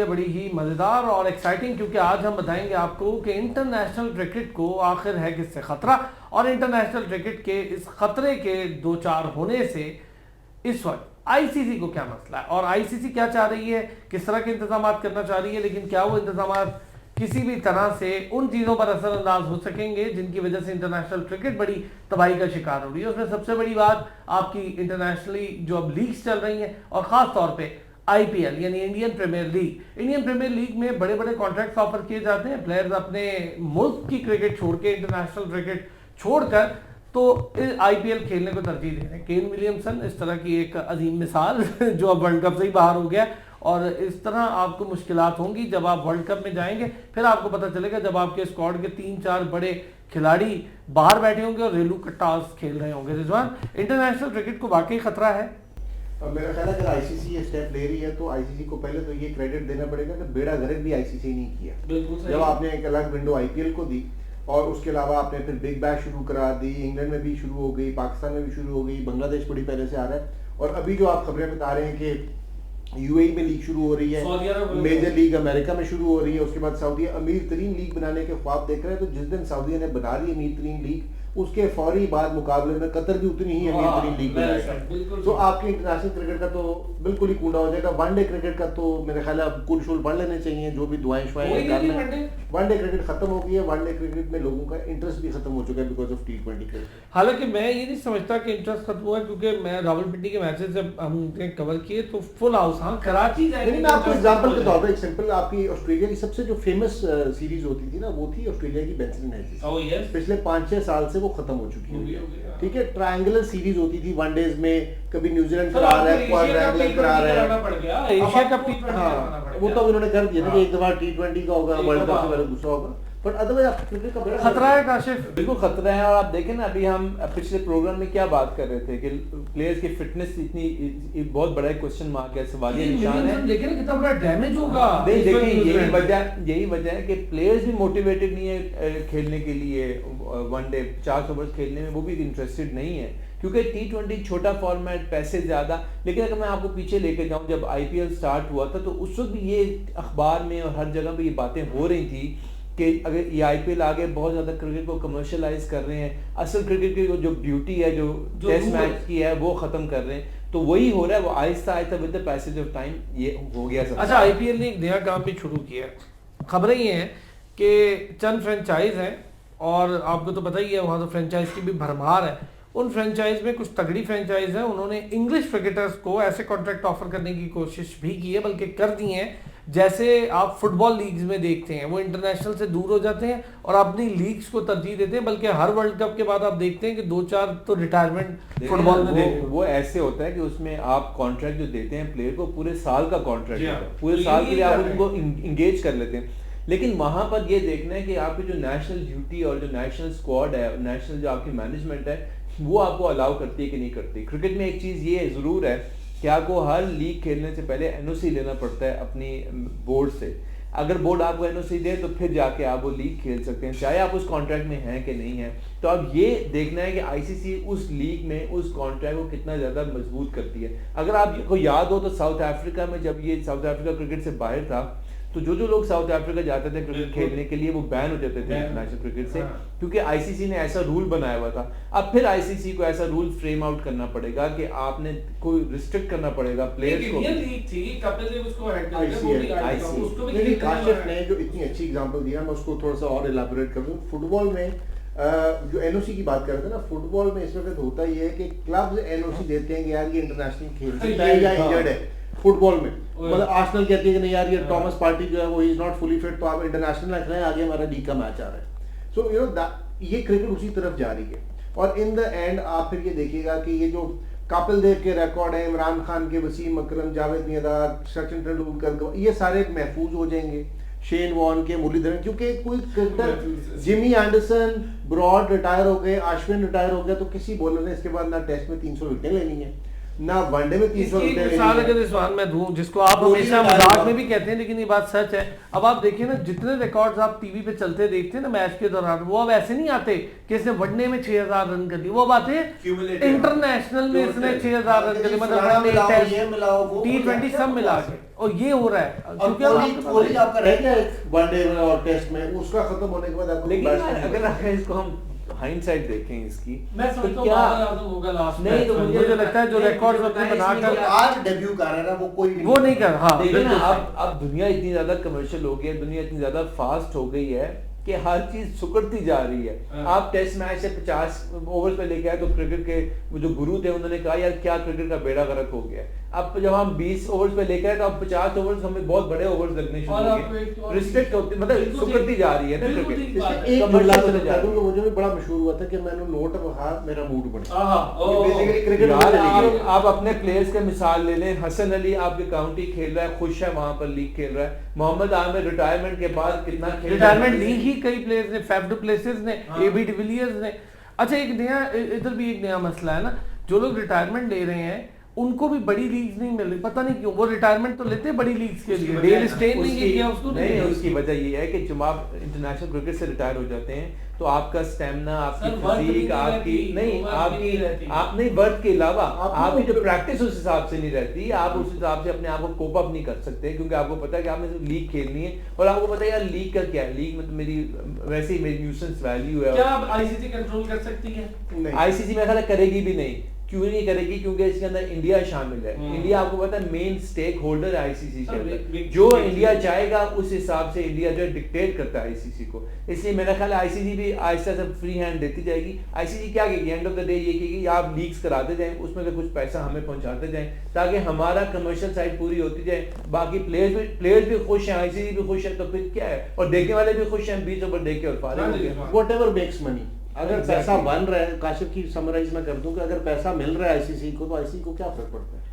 बड़ी ही मज़ेदार और एक्साइटिंग, क्योंकि आज हम बताएंगे आपको कि इंटरनेशनल क्रिकेट को आखिर है किससे ख़तरा, और इंटरनेशनल क्रिकेट के इस खतरे के दो चार होने से इस वक्त आईसीसी को क्या मसला है और आईसीसी क्या चाह रही है, किस तरह के इंतजाम करना चाह रही है, लेकिन क्या वो इंतजाम किसी भी तरह से उन चीज़ों पर असरअंदाज हो सकेंगे जिनकी वजह से इंटरनेशनल क्रिकेट बड़ी तबाही का शिकार हो रही है। उसमें सबसे बड़ी बात आपकी इंटरनेशनली जो अब लीग्स चल रही हैं और ख़ास तौर पे आईपीएल यानी Indian premier league. Indian premier league में बड़े बड़े कॉन्ट्रैक्ट्स ऑफर किए जाते हैं, प्लेयर्स अपने मुल्क की क्रिकेट छोड़ के, इंटरनेशनल क्रिकेट छोड़कर तो आईपीएल खेलने को तरजीह दे रहे हैं। केन विलियमसन इस तरह की एक अजीम मिसाल जो अब वर्ल्ड कप से ही बाहर हो गया, और इस तरह आपको मुश्किलात होंगी जब आप वर्ल्ड कप में जाएंगे। फिर आपको पता चलेगा जब आपके स्क्वाड के 3-4 बड़े खिलाड़ी बाहर बैठे होंगे और रेलू कट्टास खेल रहे होंगे। रिजवान, इंटरनेशनल क्रिकेट को वाकई खतरा है? अब मेरा ख्याल है अगर आईसीसी ये स्टेप ले रही है तो आईसीसी को पहले तो ये क्रेडिट देना पड़ेगा कि बेड़ा गर्क भी आईसीसी नहीं किया। जब आपने एक अलग विंडो आईपीएल को दी और उसके अलावा आपने फिर बिग बैश शुरू करा दी, इंग्लैंड में भी शुरू हो गई, पाकिस्तान में भी शुरू हो गई, बांग्लादेश बड़ी पहले से आ रहा है, और अभी जो आप खबरें बता रहे हैं कि यूएई में लीग शुरू हो रही है, मेजर लीग अमेरिका में शुरू हो रही है, उसके बाद सऊदी अमीर तरीन लीग बनाने के ख्वाब देख रहे हैं। तो जिस दिन सऊदी ने बना ली अमीर तरीन लीग, उसके फौरी बाद मुकाबले में कतर भी उतनी ही अमीर तरीन लीग बनाएगा। तो आपके इंटरनेशनल क्रिकेट का तो बिल्कुल ही कूड़ा हो जाएगा। वनडे क्रिकेट का तो मेरे ख्याल है कुल शुल पढ़ लेने चाहिए, जो भी दुआएं शुआएं करना। वनडे क्रिकेट खत्म हो गई है, वनडे क्रिकेट में लोगों का इंटरेस्ट भी खत्म हो चुका है बिकॉज ऑफ T20 क्रिकेट। हालांकि मैं ये नहीं समझता कि इंटरेस्ट खत्म हुआ है, क्योंकि मैं रावलपिंडी के मैचेस जब हमने कवर किए तो फुल हाउस, हाँ कराची मैं आपको एग्जांपल के तौर पे एक सिंपल, आपकी ऑस्ट्रेलिया की सबसे जो फेमस सीरीज होती थी ना, वो थी ऑस्ट्रेलिया की बेंसन हैजेस। पिछले 5-6 साल से वो खत्म हो चुकी है। ठीक है, ट्रायंगुलर सीरीज होती थी वनडेज में, कभी न्यूजीलैंड करा रहा है, क्वाड्रेंगुलर करा रहा है, एशिया कप वो तो उन्होंने कर दिया ना कि एक दफा T20 का होगा, वर्ल्ड कप से पहले दूसरा होगा, बट अदरवाइज आप क्रिकेट का बड़ा खतरा है। काशिफ, बिल्कुल खतरा है। और आप देखें ना, अभी हम पिछले प्रोग्राम में क्या बात कर रहे थे कि प्लेयर्स की फिटनेस इतनी बहुत बड़ा क्वेश्चन मार्क है, सवालिया निशान है। देखें कितना बड़ा डैमेज होगा। देखिए यही वजह है कि प्लेयर्स भी मोटिवेटेड नहीं है खेलने के लिए, वनडे 400 ओवर्स खेलने में वो भी इंटरेस्टेड नहीं है, क्योंकि T20 छोटा फॉर्मेट, पैसे ज्यादा। लेकिन अगर मैं आपको पीछे लेके जाऊं, जब आईपीएल स्टार्ट हुआ था तो उस वक्त भी ये अखबार में और हर जगह पे ये बातें हो रही थी कि अगर ये आईपीएल आगे बहुत ज्यादा क्रिकेट को कमर्शियलाइज कर रहे हैं, असल क्रिकेट की जो ब्यूटी है, जो टेस्ट मैच की है, वो खत्म कर रहे हैं। तो वही हो रहा है, वो Aahista Aahista with the passage of time ये हो गया सब। अच्छा, आईपीएल ने एक नया काम भी शुरू किया। खबरें ये हैं कि चंद फ्रेंचाइज हैं, और आपको तो पता ही है वहाँ तो फ्रेंचाइज की भी भरमार है। उन फ्रेंचाइज में कुछ तगड़ी फ्रेंचाइज हैं, उन्होंने इंग्लिश क्रिकेटर्स को ऐसे कॉन्ट्रैक्ट ऑफर करने की कोशिश भी की है, बल्कि कर दी हैं। जैसे आप फुटबॉल लीग्स में देखते हैं, वो इंटरनेशनल से दूर हो जाते हैं और अपनी लीग्स को तरजीह देते हैं, बल्कि हर वर्ल्ड कप के बाद आप देखते हैं कि 2-4 तो रिटायरमेंट फुटबॉल में देते हैं। वो ऐसे होता है कि उसमें आप कॉन्ट्रैक्ट जो देते हैं प्लेयर को, पूरे साल का कॉन्ट्रैक्ट होता है, पूरे साल के लिए आप उनको इंगेज कर लेते हैं। लेकिन वहां पर ये देखना है कि आपकी जो नेशनल ड्यूटी और जो नेशनल स्क्वाड है, नेशनल जो आपकी मैनेजमेंट है, वो आपको अलाउ करती है कि नहीं करती। क्रिकेट में एक चीज़ ये ज़रूर है कि आपको हर लीग खेलने से पहले एनओसी लेना पड़ता है अपनी बोर्ड से। अगर बोर्ड आपको एनओसी दे तो फिर जाके आप वो लीग खेल सकते हैं, चाहे आप उस कॉन्ट्रैक्ट में हैं कि नहीं है। तो अब ये देखना है कि आईसीसी उस लीग में उस कॉन्ट्रैक्ट को कितना ज़्यादा मजबूत करती है। अगर आपको याद हो तो साउथ अफ्रीका में, जब ये साउथ अफ्रीका क्रिकेट से बाहर था, तो जो लोग साउथ अफ्रीका जाते थे क्रिकेट खेलने के लिए, वो बैन हो जाते थे इंटरनेशनल क्रिकेट से, क्योंकि आईसीसी ने ऐसा रूल बनाया हुआ था। अब फिर आईसीसी को ऐसा रूल फ्रेम आउट करना पड़ेगा कि आपने कोई रिस्ट्रिक्ट करना पड़ेगा प्लेयर्स को। काशिफ ने जो इतनी अच्छी एग्जांपल दिया, मैं उसको थोड़ा सा और इलैबोरेट कर दूं। फुटबॉल में जो एनओसी की बात करते हैं ना, फुटबॉल में इस वक्त होता ही है कि क्लब्स एनओसी देते हैं कि यार ये इंटरनेशनल खेल सकता है या इंजर्ड है। फुटबॉल में मतलब आर्सेनल कहती है कि नहीं यार ये टॉमस पार्टी जो है वो इज नॉट फुली फिट, तो आप इंटरनेशनल रख रहे हैं, आगे हमारा लीग का मैच आ रहा है। सो यू नो ये क्रिकेट उसी तरफ जा रही है। और इन द एंड आप फिर ये देखिएगा कि ये जो कपिल देव के रिकॉर्ड है, इमरान खान के, वसीम अकरम, जावेद मियांदाद, सचिन तेंदुलकर, ये सारे महफूज हो जाएंगे। शेन वॉर्न के, मुरलीधरन, क्योंकि कोई cricketer, Jimmy Anderson, Broad retire हो गए, अश्विन रिटायर हो गया, तो किसी बॉलर ने इसके बाद ना टेस्ट में 300 विकेटें लेनी है। ना वनडे में 300 रुपए। मिसाल अगर इस बार मैं दूं, जिसको आप हमेशा मजाक में भी कहते हैं लेकिन ये बात सच है, अब आप देखिए ना जितने रिकॉर्ड्स आप टीवी पे चलते देखते हैं ना मैच के दौरान, वो अब ऐसे नहीं आते कि इसने वनडे में 6000 रन कर दिए, वो अब आते हैं इंटरनेशनल में इसने 6000 रन कर दिए, मतलब T20 सब मिला के, और ये हो रहा है क्योंकि आपका रह गया वनडे में और टेस्ट में, उसका खत्म होने के बाद आपको। लेकिन अगर इसको हम हाइंडसाइट देखें इसकी, मैं समझता हूं आज़म होगा लास्ट नहीं, तो मुझे लगता है जो रिकॉर्ड्स अपने बनाकर आज डेब्यू कर रहा है ना, वो नहीं कर। हाँ देखिए ना, अब दुनिया इतनी ज्यादा कमर्शियल हो गई है, दुनिया इतनी ज्यादा फास्ट हो गई है कि हर चीज सुकड़ती जा रही है। आप टेस्ट मैच से 50 ओवर्स पे लेके आए तो क्रिकेट के वो जो गुरु थे उन्होंने कहा यार क्या क्रिकेट का बेड़ा गर्क हो गया। अब जब हम 20 ओवर्स पे लेके आए तो अब 50 ओवर्स हमें बहुत बड़े ओवर्स लगने शुरू हो गए, रिस्ट्रिक्ट होते मतलब सुकड़ती जा रही है ना क्रिकेट। एक मुझे भी बड़ा मशहूर हुआ था कि मैंने नोट वहां मेरा मूड बना। बेसिकली क्रिकेट आप अपने प्लेयर्स के मिसाल ले लें, हसन अली आपके काउंटी खेल रहा है, खुश है वहां पर लीग खेल रहा है, मोहम्मद आमिर रिटायरमेंट के बाद कितना खेल, रिटायरमेंट लीग ही कई प्लेयर्स ने, फैफ डु प्लेसिस ने, एबी डिविलियर्स ने। अच्छा एक नया इधर भी एक नया मसला है ना, जो लोग रिटायरमेंट ले रहे हैं उनको भी बड़ी लीग्स नहीं मिल रही, पता नहीं क्यों। वो रिटायरमेंट तो लेते हैं बड़ी लीग्स के लिए, डेल स्टेन नहीं किया उसको नहीं। उसकी वजह ये है कि जब आप इंटरनेशनल क्रिकेट से रिटायर हो जाते हैं तो आपका स्टैमिना, आपकी फिजिक, आपकी आप नहीं वर्क के अलावा आपकी जो प्रैक्टिस उस हिसाब से नहीं रहती, आप उस हिसाब से अपने आप को कोप अप नहीं कर सकते, क्योंकि आपको पता है कि आपने लीग खेलनी है और आपको पता है यार लीग का क्या है, लीग में तो मेरी वैसे ही मेरी न्यूसेंस वैल्यू है। क्या आईसीसी कंट्रोल कर सकती है? आईसीसी मेरा ख्याल करेगी भी नहीं। क्यों नहीं करेगी? क्योंकि इसके अंदर इंडिया शामिल है। इंडिया आपको पता है मेन स्टेक होल्डर है आईसीसी के अंदर, जो इंडिया चाहेगा उस हिसाब से इंडिया जो डिक्टेट करता है आईसीसी को। इसलिए मेरा ख्याल है आईसीसी भी आहिस्ता से फ्री हैंड देती जाएगी। आईसीसी क्या कहेगी एंड ऑफ द डे, ये कहेगी आप लीग्स कराते जाएं, उसमें से कुछ पैसा हमें पहुंचाते जाएं ताकि हमारा कमर्शियल साइड पूरी होती जाए, बाकी प्लेयर्स भी खुश हैं, आईसीसी भी खुश है, तो फिर क्या है, और देखने वाले भी खुश हैं, 20 ओवर देख के और फारिग हो गए। व्हाटएवर मेक्स मनी, अगर पैसा बन रहा है, काशिफ की समराइज मैं कर दूं कि अगर पैसा मिल रहा है आईसीसी को तो आईसीसी को क्या फर्क पड़ता है।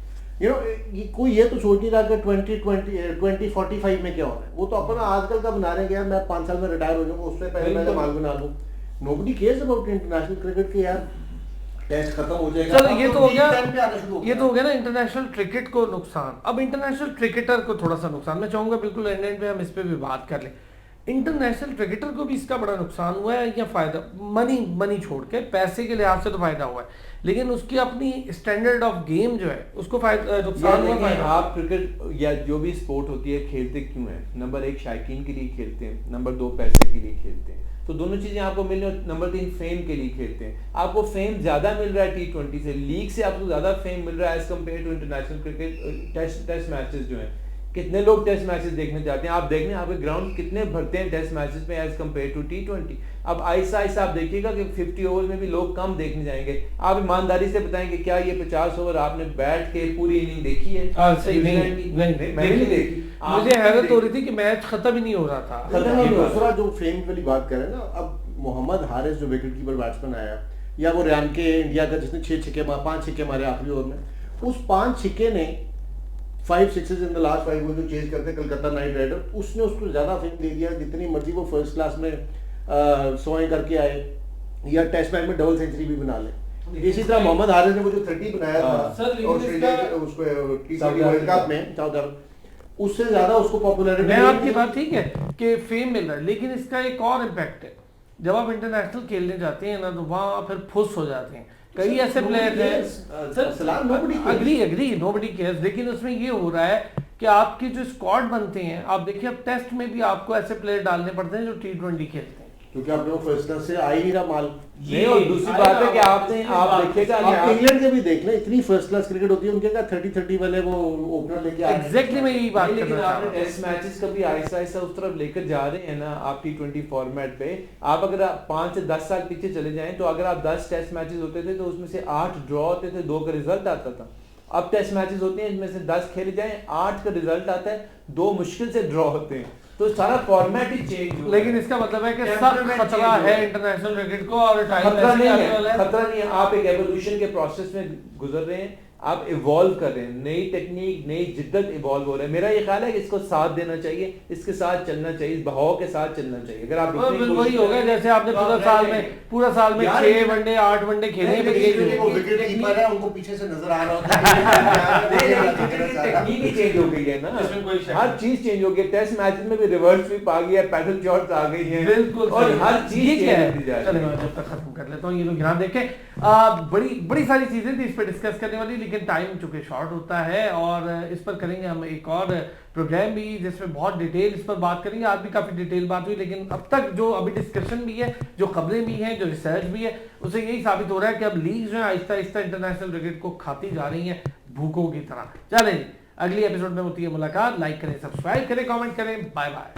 कोई ये तो सोच नहीं रहा कि 2045 में क्या हो रहा है। वो तो अपना आजकल का बना रहे हैं यार मैं 5 साल में रिटायर हो जाऊंगा, उससे पहले मैं माल बना लूं। Nobody cares about international cricket के यार टेस्ट खत्म हो जाएगा। चलो ये तो हो गया ना इंटरनेशनल क्रिकेट को नुकसान। अब इंटरनेशनल क्रिकेटर को थोड़ा सा नुकसान मैं चाहूंगा, बिल्कुल एंड पे हम इस पे भी बात कर लें। इंटरनेशनल क्रिकेटर को भी इसका बड़ा नुकसान हुआ है या फायदा? मनी छोड़ के पैसे के लिहाज से तो फायदा हुआ है, लेकिन उसकी अपनी स्टैंडर्ड ऑफ गेम जो है उसको नुकसान हुआ। आप क्रिकेट या जो भी स्पोर्ट होती है खेलते क्यों है? नंबर 1 शायकीन के लिए खेलते हैं, नंबर 2 पैसे के लिए खेलते हैं, तो दोनों चीजें आपको मिल रही है। नंबर 3 फेम के लिए खेलते हैं, आपको फेम ज्यादा मिल रहा है T20 से, लीग से आपको ज्यादा फेम मिल रहा है as compared to international cricket. Test matches जो है, कितने लोग टेस्ट मैचेस देखने जाते हैं, आप देख लें आपके ग्राउंड कितने भरते हैं टेस्ट मैचेस में एज कम्पेयर टू T20। अब आहिस्ता आहिस्ता आप देखिएगा कि 50 ओवर में भी लोग कम देखने जाएंगे। आप ईमानदारी से बताएं कि क्या ये 50 ओवर आपने बैठ के पूरी इनिंग देखी है? मैंने नहीं देखी। मुझे हैरत हो रही थी कि मैच खत्म ही नहीं हो रहा था। दूसरा जो फेम वाली बात करें ना, अब मोहम्मद हारिस जो विकेट कीपर बैट्समैन आया, या वो रियान के इंडिया का जिसने 5 छक्के मारे आखिरी ओवर में, उस 5 छक्के ने 5 6 इन द लास्ट 5 वो जो चेज करते कलकत्ता नाइट राइडर, उसने उसको ज्यादा फेम दे दिया। जितनी मर्जी वो फर्स्ट क्लास में 100 करके आए या टेस्ट मैच में डबल सेंचुरी भी बना ले। इसी तरह मोहम्मद हारिस ने वो जो 30 बनाया था ऑस्ट्रेलिया के उसको T20 वर्ल्ड कप में, उससे ज्यादा उसको पॉपुलैरिटी। मैं आपकी बात ठीक है कि फेम मिल रहा है, लेकिन इसका एक और इम्पैक्ट है। जब आप इंटरनेशनल खेलने जाते हैं ना तो वहां फिर फुस हो जाते हैं। कई ऐसे प्लेयर हैं, नोबडी केयर्स, लेकिन उसमें ये हो रहा है कि आपके जो स्क्वाड बनते हैं, आप देखिए अब टेस्ट में भी आपको ऐसे प्लेयर डालने पड़ते हैं जो T20 खेलते हैं, क्योंकि आप लोग फर्स्ट क्लास से आ ही नहीं रहा माल। ये और दूसरी बात है कि आप देखिएगा आप इंग्लैंड के भी देख लें, इतनी फर्स्ट क्लास क्रिकेट होती है उनके का 30 वाले वो ओपनर लेके आ रहे हैं। एग्जैक्टली मैं यही बात कर रहा था। आपने टेस्ट मैचेस का भी आहिस्ता आहिस्ता उस तरफ लेकर जा रहे हैं ना आप T20 फॉर्मेट पे। आप अगर 5 से 10 साल पीछे चले जाएं तो अगर आप 10 टेस्ट मैचेस होते थे तो उसमें से 8 ड्रॉ होते थे, 2 का रिजल्ट आता था। अब टेस्ट मैचेस होते हैं इनमें से 10 खेले जाएं, 8 का रिजल्ट आता है, 2 मुश्किल से ड्रॉ होते हैं, तो सारा फॉर्मेट ही चेंज। लेकिन इसका मतलब है कि सब खतरा है इंटरनेशनल क्रिकेट को, और खतरा नहीं है। आप एक एवोल्यूशन के प्रोसेस में गुजर रहे हैं। आप इवॉल्व कर रहे हैं, नई टेक्निक नई जिद्दत इवॉल्व हो रहा है। मेरा ये ख्याल है कि इसको साथ देना चाहिए, इसके साथ चलना चाहिए, इस बहाव के साथ चलना चाहिए। अगर आप वही हो गया जैसे आपने पूरा साल में 6 वनडे 8 वनडे खेले, विकेट कीपर है उनको पीछे से नजर आ रहा होता है, टेक्निक ही चेंज हो गई है ना, हर चीज चेंज हो गई। टेस्ट मैच में भी रिवर्स स्वीप आ गई है, पैडल शॉट्स आ गई हैं, बिल्कुल, और हर चीज जब तक खत्म कर लेता हूँ ये लोग यहाँ देखें। बड़ी सारी चीजें थी इस पर डिस्कस करने वाली, लेकिन टाइम चूंकि शॉर्ट होता है और इस पर करेंगे हम एक और प्रोग्राम भी जिसमें बहुत डिटेल इस पर बात करेंगे। आज भी काफी डिटेल बात हुई, लेकिन अब तक जो अभी डिस्कशन भी है, जो खबरें भी हैं, जो रिसर्च भी है, उससे यही साबित हो रहा है कि अब लीग जो है आहिस्ता आहिस्ता इंटरनेशनल क्रिकेट को खाती जा रही है भूखों की तरह। चलें अगली एपिसोड में होती है मुलाकात। लाइक करें, सब्सक्राइब करें, कमेंट करें। Bye bye.